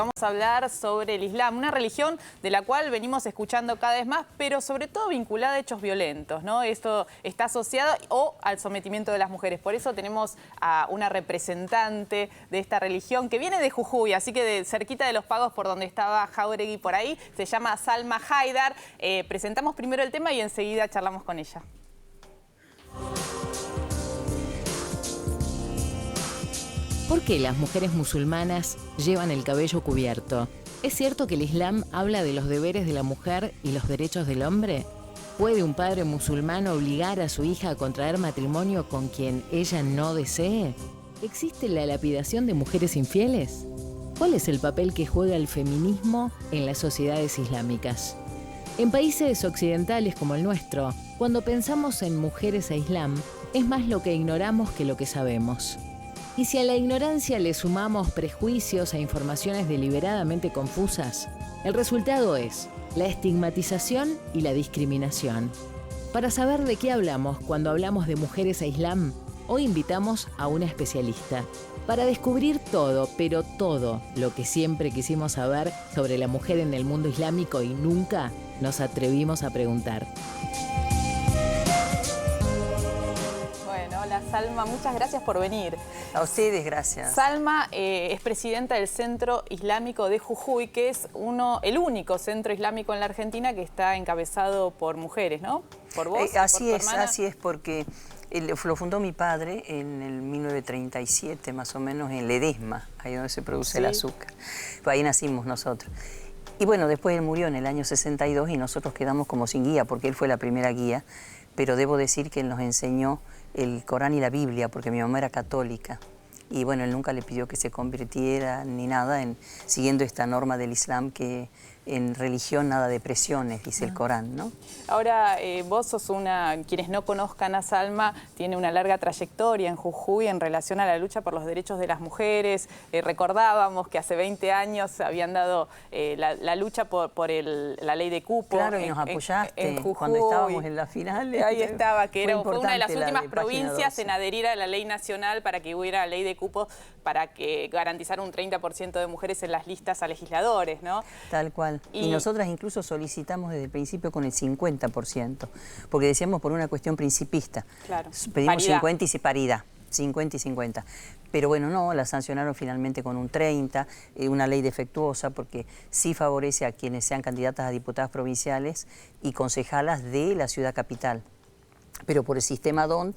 Vamos a hablar sobre el Islam, una religión de la cual venimos escuchando cada vez más, pero sobre todo vinculada a hechos violentos, ¿no? Esto está asociado al sometimiento de las mujeres. Por eso tenemos a una representante de esta religión que viene de Jujuy, así que de cerquita de Los Pagos, por donde estaba Jáuregui por ahí. Se llama Salma Haydar. Presentamos primero el tema y enseguida charlamos con ella. ¿Por qué las mujeres musulmanas llevan el cabello cubierto? ¿Es cierto que el Islam habla de los deberes de la mujer y los derechos del hombre? ¿Puede un padre musulmán obligar a su hija a contraer matrimonio con quien ella no desee? ¿Existe la lapidación de mujeres infieles? ¿Cuál es el papel que juega el feminismo en las sociedades islámicas? En países occidentales como el nuestro, cuando pensamos en mujeres e Islam, es más lo que ignoramos que lo que sabemos. Y si a la ignorancia le sumamos prejuicios e informaciones deliberadamente confusas, el resultado es la estigmatización y la discriminación. Para saber de qué hablamos cuando hablamos de mujeres e Islam, hoy invitamos a una especialista. Para descubrir todo, pero todo lo que siempre quisimos saber sobre la mujer en el mundo islámico y nunca nos atrevimos a preguntar. Hola Salma, muchas gracias por venir. A ustedes, gracias. Salma es presidenta del Centro Islámico de Jujuy, que es el único centro islámico en la Argentina que está encabezado por mujeres, ¿no? Por vos, así es, porque lo fundó mi padre en el 1937, más o menos, en Ledesma, ahí donde se produce el azúcar. Pues ahí nacimos nosotros. Y bueno, después él murió en el año 62 y nosotros quedamos como sin guía, porque él fue la primera guía, pero debo decir que él nos enseñó el Corán y la Biblia, porque mi mamá era católica. Y bueno, él nunca le pidió que se convirtiera ni nada, siguiendo esta norma del Islam que en religión nada de presiones, dice el Corán, ¿no? Ahora, vos sos quienes no conozcan a Salma, tiene una larga trayectoria en Jujuy en relación a la lucha por los derechos de las mujeres. Recordábamos que hace 20 años habían dado la lucha por la ley de cupo. Claro, y nos apoyaste en Jujuy, cuando estábamos en la final. Ahí estaba, que fue una de las últimas de provincias en adherir a la ley nacional para que hubiera ley de cupo, para que garantizara un 30% de mujeres en las listas a legisladores, ¿no? Tal cual. Y nosotras incluso solicitamos desde el principio con el 50%, porque decíamos por una cuestión principista. Claro. Pedimos Paridad. 50 y paridad, 50 y 50. Pero bueno, no, la sancionaron finalmente con un 30, una ley defectuosa, porque sí favorece a quienes sean candidatas a diputadas provinciales y concejalas de la ciudad capital. Pero por el sistema DON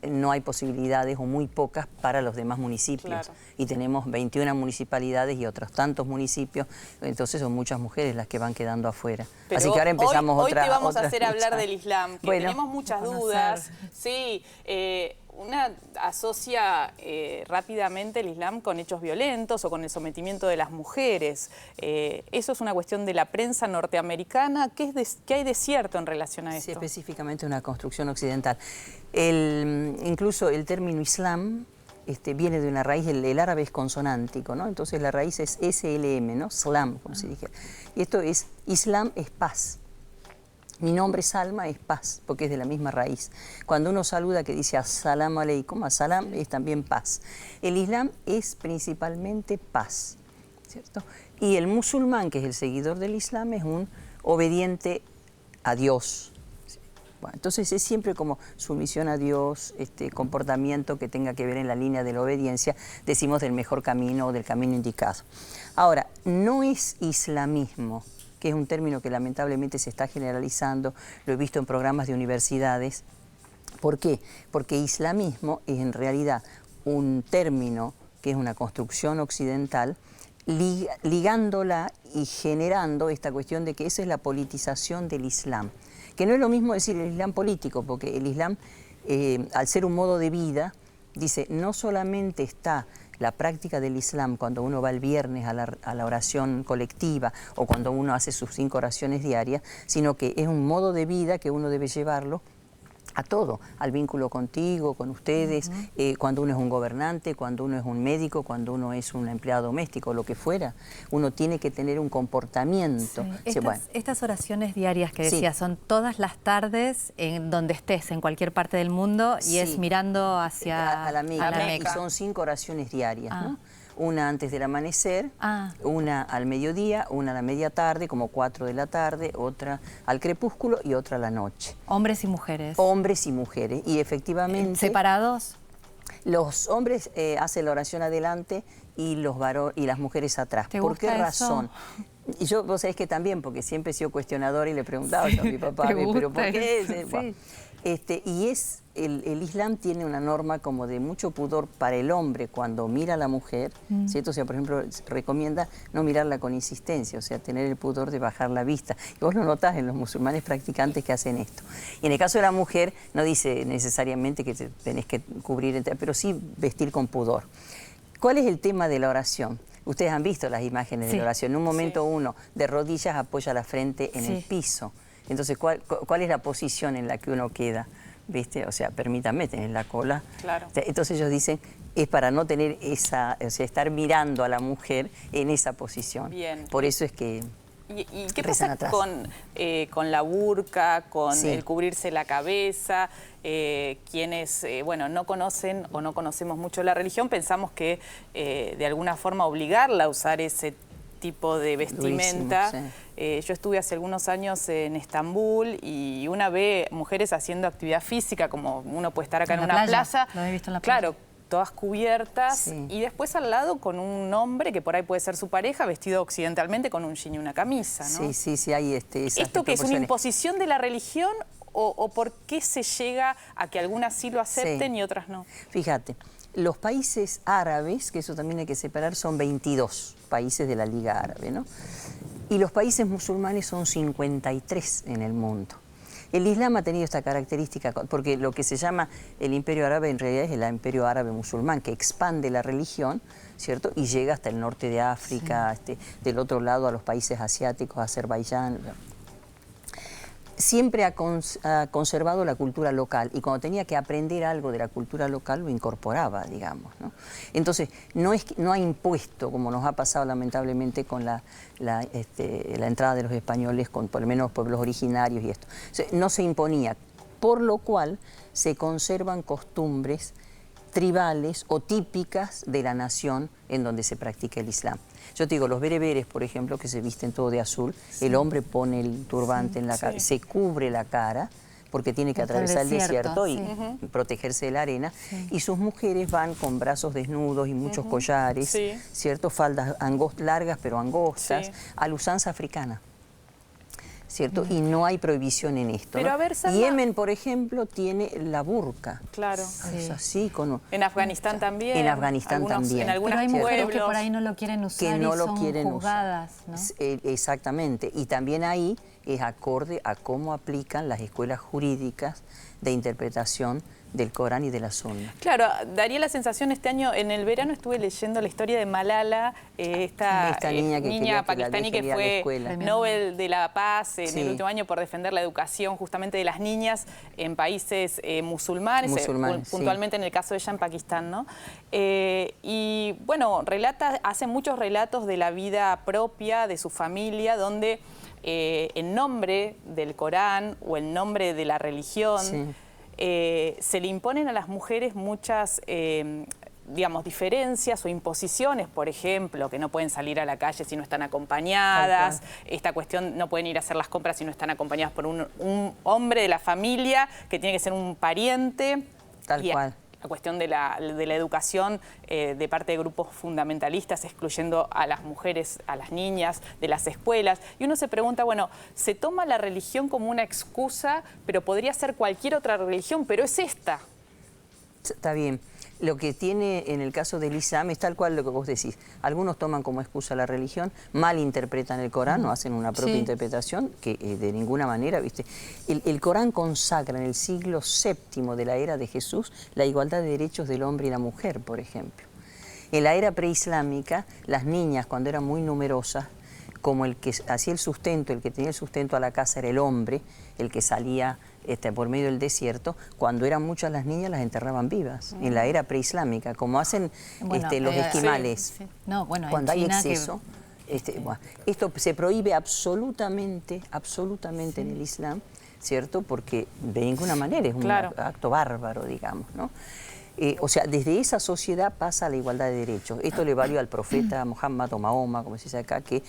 no hay posibilidades o muy pocas para los demás municipios. Claro. Y tenemos 21 municipalidades y otros tantos municipios, entonces son muchas mujeres las que van quedando afuera. Pero así que ahora empezamos hoy te vamos a hacer hablar del Islam, que bueno, tenemos muchas dudas. Sí, una asocia rápidamente el Islam con hechos violentos o con el sometimiento de las mujeres. Eso es una cuestión de la prensa norteamericana. ¿Qué hay de cierto en relación a esto? Sí, específicamente una construcción occidental. Incluso el término Islam viene de una raíz, el árabe es consonántico, ¿no? Entonces la raíz es SLM, ¿no? Slam, como se dijera. Y esto es, Islam es paz. Mi nombre, Salma, es paz, porque es de la misma raíz. Cuando uno saluda que dice As-salamu alaykum, As-salam es también paz. El Islam es principalmente paz, ¿cierto? Y el musulmán, que es el seguidor del Islam, es un obediente a Dios. Bueno, entonces es siempre como sumisión a Dios, comportamiento que tenga que ver en la línea de la obediencia, decimos del mejor camino o del camino indicado. Ahora, no es islamismo, que es un término que lamentablemente se está generalizando, lo he visto en programas de universidades. ¿Por qué? Porque islamismo es en realidad un término que es una construcción occidental, ligándola y generando esta cuestión de que esa es la politización del Islam. Que no es lo mismo decir el Islam político, porque el Islam, al ser un modo de vida, dice, no solamente está la práctica del Islam cuando uno va el viernes a la oración colectiva o cuando uno hace sus 5 oraciones diarias, sino que es un modo de vida que uno debe llevarlo a todo, al vínculo contigo, con ustedes, cuando uno es un gobernante, cuando uno es un médico, cuando uno es un empleado doméstico, lo que fuera, uno tiene que tener un comportamiento. Sí. Estas oraciones diarias que decías, son todas las tardes en donde estés, en cualquier parte del mundo, y es mirando hacia a la Meca. Y son 5 oraciones diarias, ¿no? una antes del amanecer, una al mediodía, una a la media tarde, como 4 de la tarde, otra al crepúsculo y otra a la noche. Hombres y mujeres. Hombres y mujeres. Y efectivamente... ¿Separados? Los hombres hacen la oración adelante y las mujeres atrás. ¿Por qué razón? Y yo, vos sabés que también, porque siempre he sido cuestionadora y le preguntaba a mi papá, ¿pero por qué? Bueno, y el Islam tiene una norma como de mucho pudor para el hombre cuando mira a la mujer, ¿cierto? O sea, por ejemplo, recomienda no mirarla con insistencia, o sea, tener el pudor de bajar la vista. Y vos lo notás en los musulmanes practicantes que hacen esto. Y en el caso de la mujer, no dice necesariamente que te tenés que cubrir, pero sí vestir con pudor. ¿Cuál es el tema de la oración? Ustedes han visto las imágenes de la oración. En un momento uno de rodillas apoya la frente en el piso. Entonces, ¿cuál es la posición en la que uno queda? ¿Viste? O sea, permítame, tener la cola. Claro. Entonces ellos dicen, es para no tener esa, o sea, estar mirando a la mujer en esa posición. Bien. Por eso es que ¿Y qué pasa con la burka, con el cubrirse la cabeza? Quienes, bueno, no conocen o no conocemos mucho la religión, pensamos que de alguna forma obligarla a usar ese tipo de vestimenta. Yo estuve hace algunos años en Estambul y una ve mujeres haciendo actividad física, como uno puede estar acá en una plaza. Lo he visto en la playa. Claro, todas cubiertas, y después al lado con un hombre que por ahí puede ser su pareja, vestido occidentalmente con un jean y una camisa, ¿no? Sí, hay esas ¿Esto que es una imposición de la religión o por qué se llega a que algunas sí lo acepten y otras no? Fíjate, los países árabes, que eso también hay que separar, son 22 países de la Liga Árabe, ¿no? Y los países musulmanes son 53 en el mundo. El Islam ha tenido esta característica, porque lo que se llama el Imperio Árabe en realidad es el Imperio Árabe Musulmán, que expande la religión, ¿cierto? Y llega hasta el norte de África, del otro lado a los países asiáticos, Azerbaiyán. Siempre ha conservado la cultura local y cuando tenía que aprender algo de la cultura local lo incorporaba, digamos, ¿no? Entonces, no ha impuesto, como nos ha pasado lamentablemente con la entrada de los españoles, con por lo menos los pueblos originarios y esto. O sea, no se imponía, por lo cual se conservan costumbres tribales o típicas de la nación en donde se practica el Islam. Yo te digo, los bereberes, por ejemplo, que se visten todo de azul, el hombre pone el turbante en la cara, se cubre la cara, porque tiene que atravesar el desierto y protegerse de la arena, y sus mujeres van con brazos desnudos y muchos collares, ¿cierto? Faldas largas pero angostas, a la usanza africana. ¿Cierto? Y no hay prohibición en esto. Pero ¿no? a ver, Salma, Yemen, por ejemplo, tiene la burka. Claro. Es así, en Afganistán también. En Afganistán también. En algunos Pero hay mujeres pueblos que por ahí no lo quieren usar que no y lo son quieren juzgadas, usar. ¿no? Exactamente. Y también ahí es acorde a cómo aplican las escuelas jurídicas de interpretación del Corán y de la Sunna. Claro, daría la sensación, este año en el verano estuve leyendo la historia de Malala, esta niña pakistaní que fue Nobel de la Paz en el último año por defender la educación justamente de las niñas en países musulmanes, puntualmente en el caso de ella en Pakistán, ¿no? Y bueno, hace muchos relatos de la vida propia, de su familia, donde en nombre del Corán o en nombre de la religión, se le imponen a las mujeres muchas, digamos, diferencias o imposiciones, por ejemplo, que no pueden salir a la calle si no están acompañadas, esta cuestión, no pueden ir a hacer las compras si no están acompañadas por un hombre de la familia, que tiene que ser un pariente. Tal cual. La cuestión de la educación de parte de grupos fundamentalistas, excluyendo a las mujeres, a las niñas, de las escuelas. Y uno se pregunta, bueno, se toma la religión como una excusa, pero podría ser cualquier otra religión, pero es esta. Está bien. Lo que tiene en el caso del Islam es tal cual lo que vos decís. Algunos toman como excusa la religión, malinterpretan el Corán o hacen una propia interpretación que de ninguna manera, ¿viste? El Corán consagra en el siglo VII de la era de Jesús la igualdad de derechos del hombre y la mujer, por ejemplo. En la era preislámica, las niñas, cuando eran muy numerosas, como el que hacía el sustento, el que tenía el sustento a la casa era el hombre, el que salía por medio del desierto, cuando eran muchas las niñas las enterraban vivas, en la era preislámica, como hacen los esquimales. No, bueno, cuando hay China exceso, esto se prohíbe absolutamente en el Islam, ¿cierto? Porque de ninguna manera es un acto bárbaro, digamos, ¿no? O sea, desde esa sociedad pasa a la igualdad de derechos. Esto le valió al profeta Muhammad o Mahoma, como se dice acá, que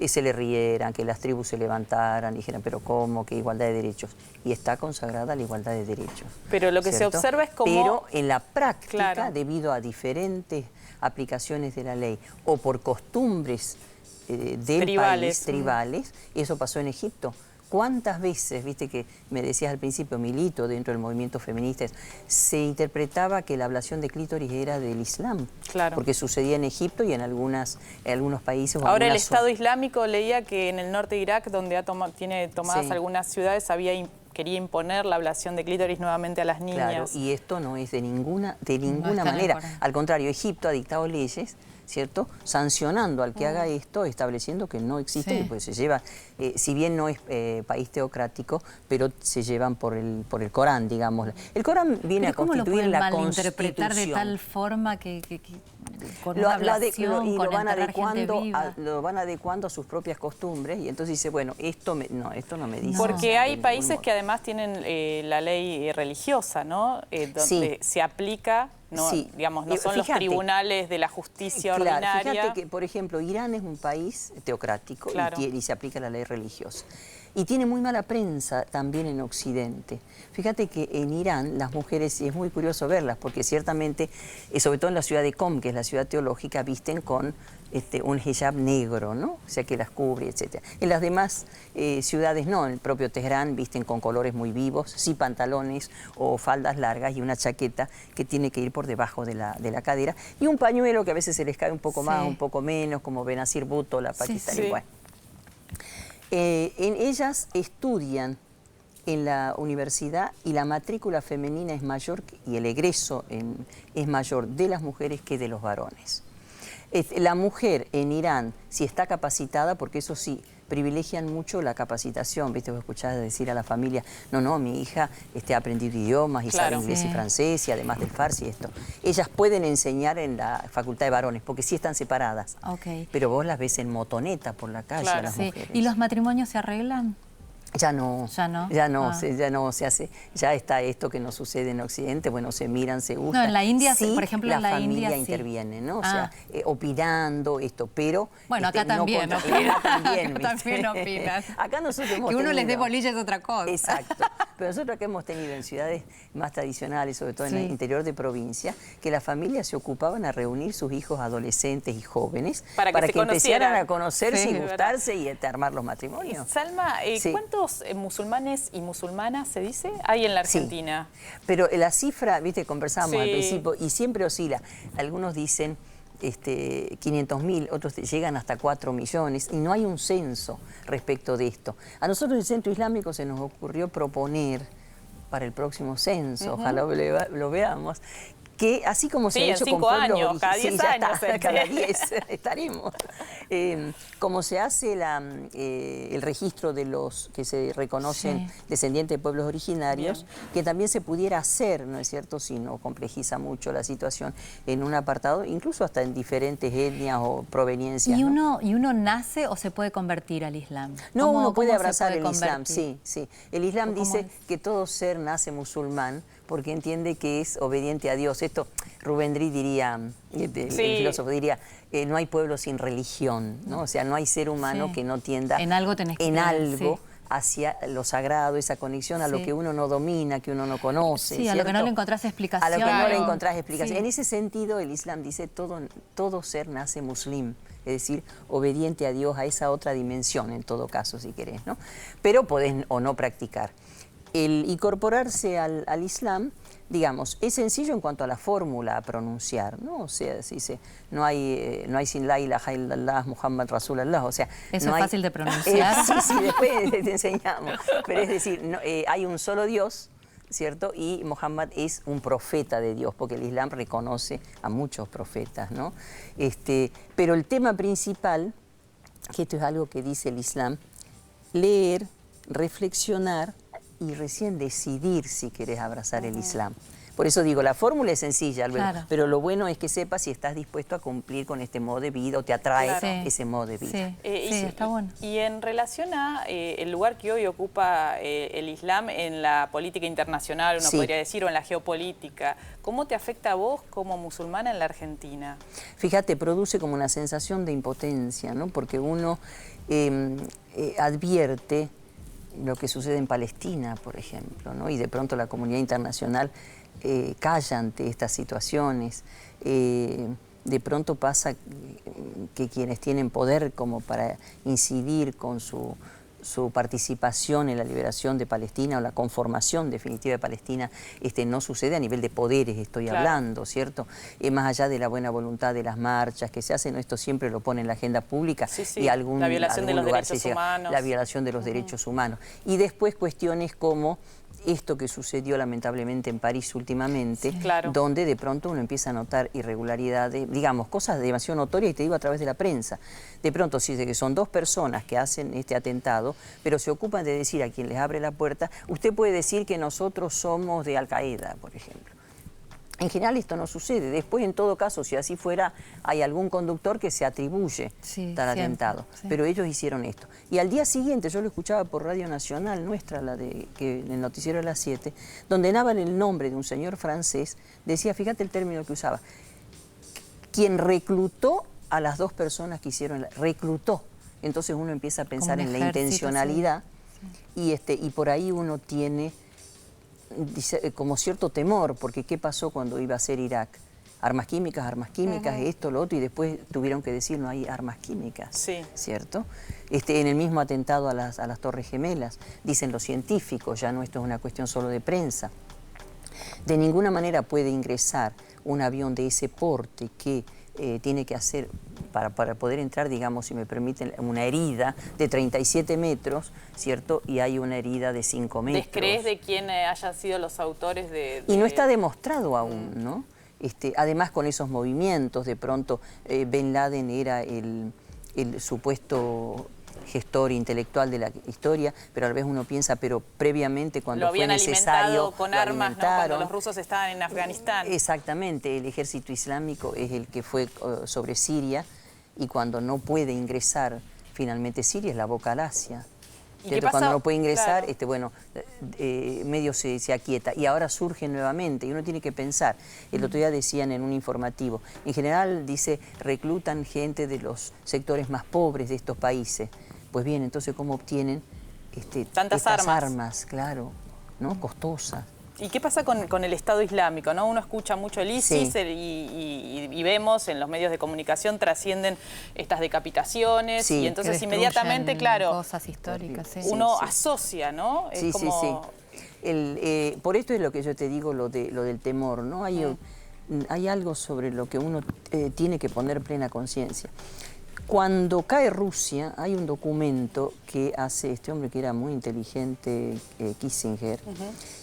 se le rieran, que las tribus se levantaran y dijeran, pero ¿cómo? ¿Qué igualdad de derechos? Y está consagrada la igualdad de derechos. Pero lo que se observa es como... Pero en la práctica, claro, debido a diferentes aplicaciones de la ley o por costumbres del país, tribales, eso pasó en Egipto. ¿Cuántas veces, viste que me decías al principio, milito dentro del movimiento feminista, se interpretaba que la ablación de clítoris era del Islam? Claro. Porque sucedía en Egipto y en algunos países. Ahora el Estado Islámico leía que en el norte de Irak, donde tiene tomadas algunas ciudades, quería imponer la ablación de clítoris nuevamente a las niñas. Claro, y esto no es de ninguna manera. Al contrario, Egipto ha dictado leyes, ¿cierto?, sancionando al que haga esto, estableciendo que no existe, pues se lleva, si bien no es país teocrático, pero se llevan por el Corán, digamos. El Corán viene a constituir la constitución. ¿Cómo lo pueden malinterpretar de tal forma que con una ablación, y con enterrar gente viva? lo van adecuando a sus propias costumbres, y entonces dice, bueno, esto no me dice. Porque hay países que además tienen la ley religiosa, ¿no? Donde se aplica... No, digamos, no son los tribunales de la justicia ordinaria. Fíjate que, por ejemplo, Irán es un país teocrático y se aplica la ley religiosa. Y tiene muy mala prensa también en Occidente. Fíjate que en Irán las mujeres, y es muy curioso verlas, porque ciertamente, sobre todo en la ciudad de Qom, que es la ciudad teológica, visten con un hijab negro, ¿no? O sea, que las cubre, etc. En las demás ciudades no, en el propio Teherán visten con colores muy vivos, sí pantalones o faldas largas y una chaqueta que tiene que ir por debajo de la cadera, y un pañuelo que a veces se les cae un poco más, un poco menos, como Benazir Bhutto, la pakistaní. Bueno. En ellas estudian en la universidad y la matrícula femenina es mayor y el egreso es mayor de las mujeres que de los varones. La mujer en Irán, si está capacitada, porque eso sí, privilegian mucho la capacitación, ¿viste? Vos escuchás decir a la familia, no, mi hija ha aprendido idiomas y sabe inglés y francés y además del farsi y esto. Ellas pueden enseñar en la facultad de varones, porque sí están separadas. Pero vos las ves en motoneta por la calle a las mujeres. ¿Y los matrimonios se arreglan? Ya no se hace, ya está esto que no sucede en Occidente, bueno, se miran, se gustan. No, en la India, sí, por ejemplo, en la India familia interviene, ¿no? O sea, opinando esto, pero... Bueno, acá también, acá también opinan. Acá nosotros hemos que uno tenido, les dé bolilla es otra cosa. Exacto. Pero nosotros acá hemos tenido en ciudades más tradicionales, sobre todo en el interior de provincia, que las familias se ocupaban a reunir sus hijos adolescentes y jóvenes para que empezaran a conocerse y gustarse y armar los matrimonios. Salma, ¿cuántos musulmanes y musulmanas, se dice, hay en la Argentina? Pero la cifra, viste, conversábamos al principio, y siempre oscila. Algunos dicen 500.000, otros llegan hasta 4 millones, y no hay un censo respecto de esto. A nosotros en el Centro Islámico se nos ocurrió proponer para el próximo censo, ojalá lo veamos, que así como se ha hecho con pueblos... 5 años, cada 10 años. Cada 10 estaremos. Como se hace el registro de los que se reconocen descendientes de pueblos originarios, que también se pudiera hacer, ¿no es cierto?, si no complejiza mucho la situación, en un apartado, incluso hasta en diferentes etnias o proveniencias. ¿Y uno nace o se puede convertir al Islam? No, uno puede abrazar el Islam, sí. El Islam dice que todo ser nace musulmán, porque entiende que es obediente a Dios. Esto Rubén diría, el filósofo diría, no hay pueblo sin religión, ¿no? O sea, no hay ser humano que no tienda en algo hacia lo sagrado, esa conexión a lo que uno no domina, que uno no conoce. Sí, a lo que no le encontrás explicación. A lo que no le encontrás explicación. En ese sentido, el Islam dice, todo ser nace muslim, es decir, obediente a Dios, a esa otra dimensión, en todo caso, si querés, ¿no? Pero podés o no practicar. El incorporarse al Islam, digamos, es sencillo en cuanto a la fórmula a pronunciar, ¿no? O sea, se dice, no hay sin la ilaha illallah, Muhammad Rasulullah, o sea... ¿Eso es fácil de pronunciar? Sí, después te enseñamos. Pero es decir, hay un solo Dios, ¿cierto? Y Muhammad es un profeta de Dios, porque el Islam reconoce a muchos profetas, ¿no? Pero el tema principal, que esto es algo que dice el Islam, leer, reflexionar y recién decidir si querés abrazar el Islam. Por eso digo, la fórmula es sencilla, Alberto, Claro. pero lo bueno es que sepas si estás dispuesto a cumplir con este modo de vida o te atrae Sí. ese modo de vida. Sí, está bueno. Y en relación a el lugar que hoy ocupa el Islam en la política internacional, uno Sí. podría decir, o en la geopolítica, ¿cómo te afecta a vos como musulmana en la Argentina? Fíjate, produce como una sensación de impotencia, ¿no? Porque uno advierte lo que sucede en Palestina, por ejemplo, ¿no? Y de pronto la comunidad internacional calla ante estas situaciones. De pronto pasa que quienes tienen poder como para incidir con su participación en la liberación de Palestina o la conformación definitiva de Palestina no sucede a nivel de poderes, estoy Claro. hablando, ¿cierto? Más allá de la buena voluntad de las marchas que se hacen, esto siempre lo pone en la agenda pública Sí, sí, y la violación de los lugar se derechos llega, humanos. la violación de los derechos humanos. Y después cuestiones como esto que sucedió lamentablemente en París últimamente, Claro. donde de pronto uno empieza a notar irregularidades, digamos, cosas demasiado notorias, y te digo a través de la prensa. De pronto sí, de que son dos personas que hacen este atentado, pero se ocupan de decir a quien les abre la puerta, usted puede decir que nosotros somos de Al Qaeda, por ejemplo. En general esto no sucede. Después, en todo caso, si así fuera, hay algún conductor que se atribuye Sí, tal siempre, atentado. sí. Pero ellos hicieron esto. Y al día siguiente, yo lo escuchaba por Radio Nacional, nuestra, que en el noticiero de las 7, donde daban el nombre de un señor francés, decía, fíjate el término que usaba, quien reclutó a las dos personas que hicieron, reclutó. Entonces uno empieza a pensar un en la ejército, intencionalidad y por ahí uno tiene como cierto temor, porque ¿qué pasó cuando iba a ser Irak? Armas químicas, esto, lo otro, y después tuvieron que decir no hay armas químicas, Sí. ¿cierto? En el mismo atentado a las Torres Gemelas, dicen los científicos, ya no esto es una cuestión solo de prensa, de ninguna manera puede ingresar un avión de ese porte que tiene que hacer, para poder entrar, digamos, si me permiten, una herida de 37 metros, ¿cierto? Y hay una herida de 5 metros. ¿Descrees de quién hayan sido los autores de...? Y no está demostrado aún, ¿no? Además, con esos movimientos, de pronto, Bin Laden era el supuesto gestor intelectual de la historia, pero a la vez uno piensa, pero previamente cuando lo fue habían necesario, alimentado con lo armas, ¿no? Cuando alimentaron. los rusos estaban en Afganistán. Exactamente, el ejército islámico es el que fue sobre Siria y cuando no puede ingresar finalmente Siria es la boca al Asia. ¿Y qué pasa? Cuando no puede ingresar, Claro. medio se aquieta y ahora surge nuevamente y uno tiene que pensar. El otro día decían en un informativo, en general dice, reclutan gente de los sectores más pobres de estos países. Pues bien, entonces ¿cómo obtienen Tantas estas armas? Claro, ¿no? Costosas. ¿Y qué pasa con el Estado Islámico, ¿no? Uno escucha mucho el ISIS Sí. y vemos en los medios de comunicación trascienden estas decapitaciones Sí. y Que entonces destruyen inmediatamente, claro, cosas históricas, sí. uno sí. asocia, ¿no? Es Sí, como... sí. Por esto es lo que yo te digo, lo del temor, ¿no? Hay algo sobre lo que uno tiene que poner plena conciencia. Cuando cae Rusia, hay un documento que hace este hombre que era muy inteligente, Kissinger.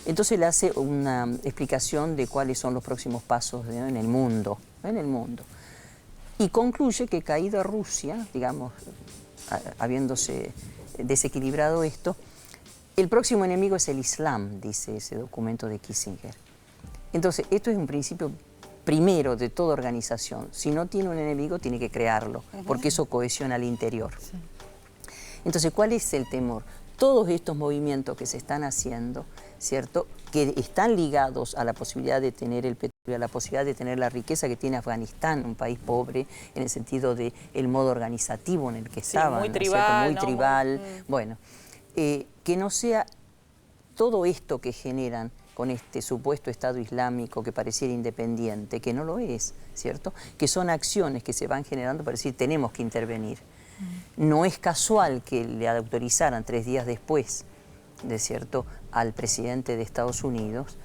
Entonces le hace una explicación de cuáles son los próximos pasos en el mundo, Y concluye que caída Rusia, digamos, habiéndose desequilibrado esto, el próximo enemigo es el Islam, dice ese documento de Kissinger. Entonces, esto es un principio primero de toda organización. Si no tiene un enemigo, tiene que crearlo, porque eso cohesiona al interior. Sí. Entonces, ¿cuál es el temor? Todos estos movimientos que se están haciendo, ¿cierto?, que están ligados a la posibilidad de tener el petróleo, a la posibilidad de tener la riqueza que tiene Afganistán, un país pobre, en el sentido del modo organizativo en el que estaban, muy ¿no es cierto? tribal, Muy ¿no? tribal. Bueno, que no sea todo esto que generan con este supuesto Estado Islámico que pareciera independiente, que no lo es, ¿cierto? Que son acciones que se van generando para decir, tenemos que intervenir. No es casual que le autorizaran 3 días después, ¿de cierto?, al presidente de Estados Unidos,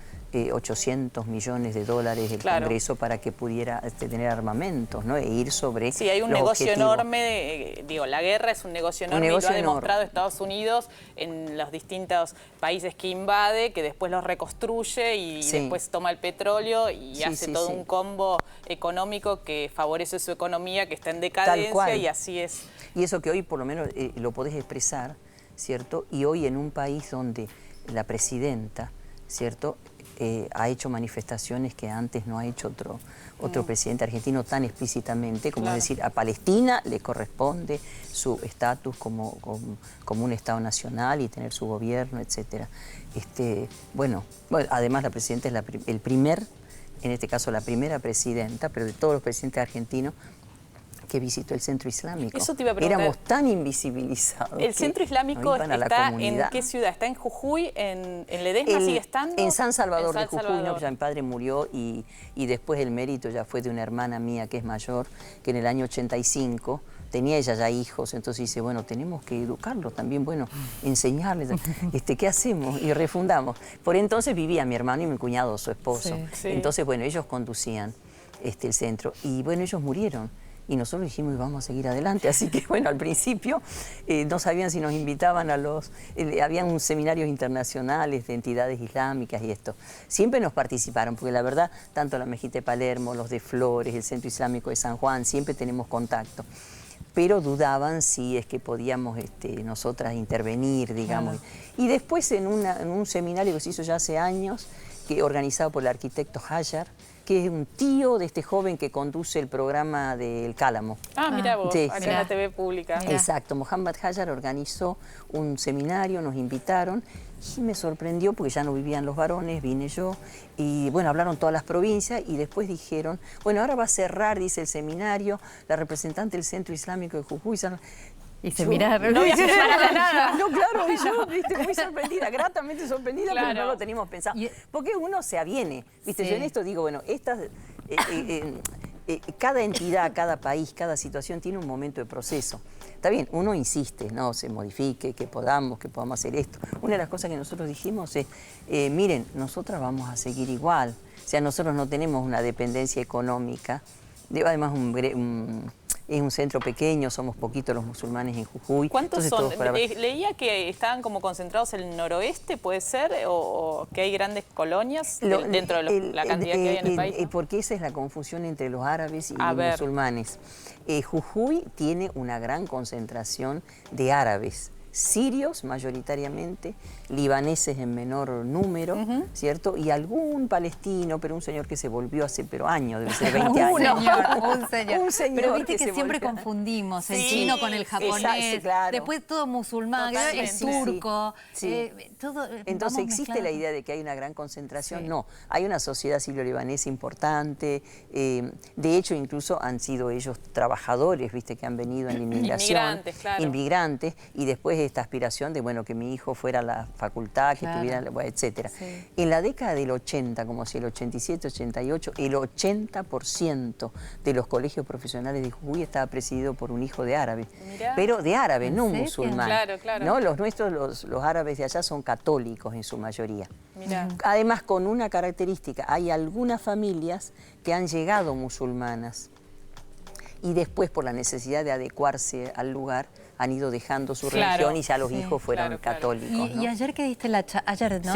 800 millones de dólares del Claro. Congreso para que pudiera tener armamentos, ¿no? E ir sobre Sí, hay un los negocio objetivos. enorme, la guerra es un negocio enorme y lo ha demostrado Estados Unidos en los distintos países que invade, que después los reconstruye y Sí. después toma el petróleo y Sí, hace sí, todo sí. un combo económico que favorece su economía, que está en Tal decadencia cual. y así es. Y eso que hoy por lo menos lo podés expresar, ¿cierto? Y hoy en un país donde la presidenta, ¿cierto?, ha hecho manifestaciones que antes no ha hecho otro presidente argentino tan explícitamente, como decir, a Palestina le corresponde su estatus como un Estado nacional y tener su gobierno, etc. Bueno, además la presidenta es en este caso la primera presidenta, pero de todos los presidentes argentinos, que visitó el centro islámico. Eso te iba a preguntar. Éramos tan invisibilizados. ¿El centro islámico está en qué ciudad? ¿Está en Jujuy? ¿En Ledesma sigue estando? En San Salvador de Jujuy. No, ya mi padre murió y después el mérito ya fue de una hermana mía que es mayor, que en el año 85 tenía ella ya hijos, entonces dice, bueno, tenemos que educarlos también, bueno, enseñarles, ¿qué hacemos? Y refundamos. Por entonces vivía mi hermano y mi cuñado, su esposo. Sí. Entonces, bueno, ellos conducían el centro y bueno, ellos murieron. Y nosotros dijimos, vamos a seguir adelante. Así que, bueno, al principio no sabían si nos invitaban a habían seminarios internacionales de entidades islámicas y esto. Siempre nos participaron, porque la verdad, tanto la Mejita de Palermo, los de Flores, el Centro Islámico de San Juan, siempre tenemos contacto. Pero dudaban si es que podíamos nosotras intervenir, digamos. Y después en un seminario que se hizo ya hace años, organizado por el arquitecto Hayar, que es un tío de este joven que conduce el programa del Cálamo. Ah, mira vos, sí, acá en la TV pública. Mirá. Exacto, Mohamed Hayar organizó un seminario, nos invitaron y me sorprendió porque ya no vivían los varones, vine yo y bueno, hablaron todas las provincias y después dijeron, bueno, ahora va a cerrar, dice el seminario, la representante del Centro Islámico de Jujuy. Y se miraron. No voy a separar nada. No, claro, y yo, muy sorprendida, gratamente sorprendida, pero no lo teníamos pensado. Porque uno se aviene, ¿viste? Yo en esto digo, bueno, cada entidad, cada país, cada situación tiene un momento de proceso. Está bien, uno insiste, no, se modifique, que podamos hacer esto. Una de las cosas que nosotros dijimos es, miren, nosotras vamos a seguir igual. O sea, nosotros no tenemos una dependencia económica. Además, es un centro pequeño, somos poquitos los musulmanes en Jujuy. ¿Cuántos son? Leía que estaban como concentrados en el noroeste, ¿puede ser? ¿O que hay grandes colonias dentro de la cantidad que hay en el país? ¿No? Porque esa es la confusión entre los árabes y los musulmanes. Jujuy tiene una gran concentración de árabes. Sirios mayoritariamente, libaneses en menor número, ¿cierto? Y algún palestino, pero un señor que se volvió hace años, debe ser 20 años. Un señor. Pero viste que siempre confundimos el chino con el japonés, claro. Después todo musulmán, el turco, todo. Entonces existe la idea de que hay una gran concentración. No, hay una sociedad sirio-libanesa importante, de hecho incluso han sido ellos trabajadores, viste, que han venido en la inmigración. Inmigrantes, claro. Inmigrantes, y después esta aspiración de, bueno, que mi hijo fuera a la facultad, que tuviera, etcétera. En la década del 80, como si el 87, 88, el 80% de los colegios profesionales de Jujuy estaba presidido por un hijo de árabe. Mirá. Pero de árabe, no musulmán. Claro, claro. ¿No? Los nuestros, los árabes de allá son católicos en su mayoría. Mirá. Además, con una característica, hay algunas familias que han llegado musulmanas y después, por la necesidad de adecuarse al lugar, han ido dejando su religión y ya los hijos fueron católicos. ¿No? Y ayer que diste ayer, ¿no?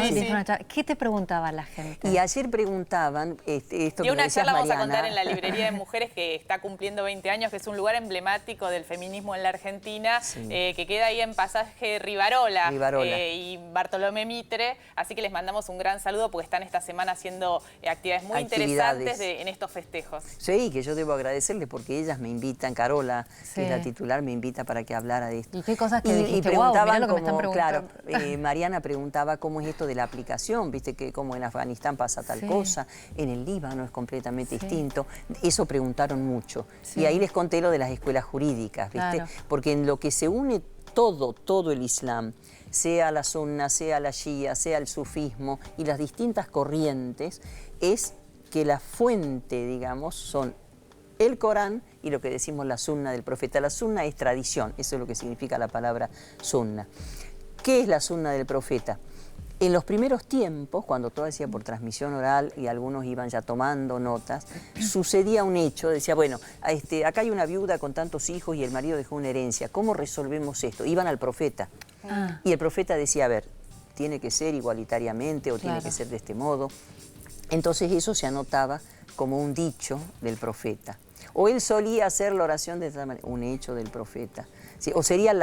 ¿Qué te preguntaba la gente? Y ayer preguntaban, esto que una charla Mariana, vamos a contar en la Librería de Mujeres, que está cumpliendo 20 años, que es un lugar emblemático del feminismo en la Argentina, que queda ahí en Pasaje Rivarola. Y Bartolomé Mitre, así que les mandamos un gran saludo porque están esta semana haciendo actividades muy interesantes en estos festejos. Sí, que yo debo agradecerles porque ellas me invitan, Carola, que es la titular, me invita para que hablara de esto. ¿Y qué cosas que dijiste? Preguntaban lo que me están preguntando. Claro, Mariana preguntaba cómo es esto de la aplicación, viste que como en Afganistán pasa tal cosa, en el Líbano es completamente distinto. Eso preguntaron mucho. Y ahí les conté lo de las escuelas jurídicas, viste, porque en lo que se une todo el Islam, sea la sunna, sea la shia, sea el sufismo y las distintas corrientes, es que la fuente, digamos, son el Corán y lo que decimos la sunna del profeta. La sunna es tradición, eso es lo que significa la palabra sunna. ¿Qué es la sunna del profeta? En los primeros tiempos, cuando todo hacía por transmisión oral y algunos iban ya tomando notas, sucedía un hecho, decía, bueno, acá hay una viuda con tantos hijos y el marido dejó una herencia, ¿cómo resolvemos esto? Iban al profeta y el profeta decía, a ver, tiene que ser igualitariamente o tiene que ser de este modo. Entonces eso se anotaba como un dicho del profeta. O él solía hacer la oración de esta manera, un hecho del profeta. Sí, o sabía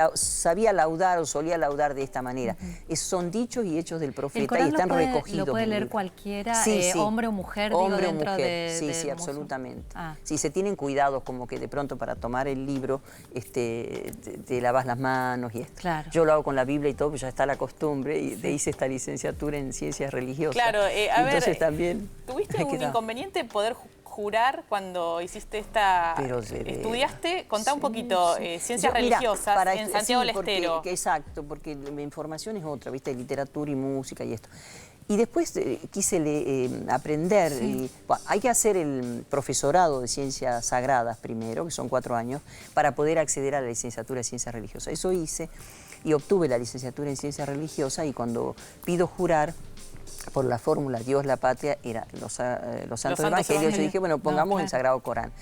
laudar o solía laudar de esta manera. Son dichos y hechos del profeta ¿El Corán y están recogidos. lo puede en el leer libro. cualquiera, Sí, sí. hombre o mujer, Hombre digo, o dentro mujer. de Sí, del absolutamente. Ah. Sí, se tienen cuidados como que de pronto para tomar el libro te lavas las manos y esto. Claro. Yo lo hago con la Biblia y todo, pues ya está la costumbre y hice esta licenciatura en ciencias religiosas. Claro, entonces también ¿tuviste un inconveniente poder jurar cuando hiciste esta... estudiaste? Contá un poquito, ciencias religiosas en Santiago del Estero. Exacto, porque mi información es otra, ¿viste? Literatura y música y esto. Y después quise aprender. Hay que hacer el profesorado de ciencias sagradas primero, que son 4 años, para poder acceder a la licenciatura de ciencias religiosas. Eso hice y obtuve la licenciatura en ciencias religiosas y cuando pido jurar por la fórmula Dios, la patria, era los santos evangelios. Yo dije, bueno, pongamos el Sagrado Corán.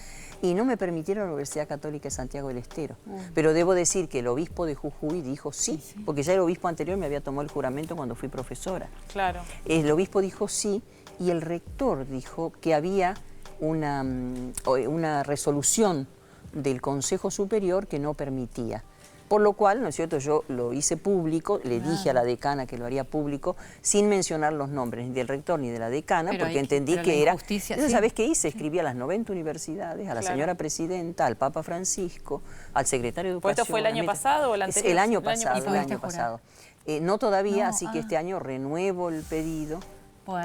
Y no me permitieron la Universidad Católica de Santiago del Estero. Pero debo decir que el obispo de Jujuy dijo sí, porque ya el obispo anterior me había tomado el juramento cuando fui profesora. Claro. El obispo dijo sí y el rector dijo que había una resolución del Consejo Superior que no permitía. Por lo cual, ¿no es cierto?, yo lo hice público, le dije a la decana que lo haría público, sin mencionar los nombres ni del rector ni de la decana, porque entendí que era... Entonces, ¿sabés qué hice? Escribí a las 90 universidades, a la señora presidenta, al Papa Francisco, al secretario de Educación... ¿Esto fue el año pasado o el anterior? El año pasado. No todavía, así que este año renuevo el pedido,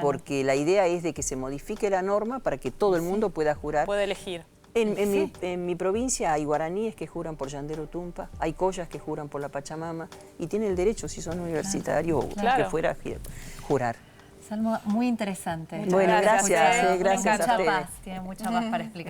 porque la idea es de que se modifique la norma para que todo el mundo pueda jurar. Puede elegir. En mi provincia hay guaraníes que juran por Yandero Tumpa, hay collas que juran por la Pachamama y tienen el derecho, si son universitarios o que fuera, jurar. Salmo, muy interesante. Bueno, gracias. Gracias a mucha ustedes. paz, tiene mucha paz para explicar.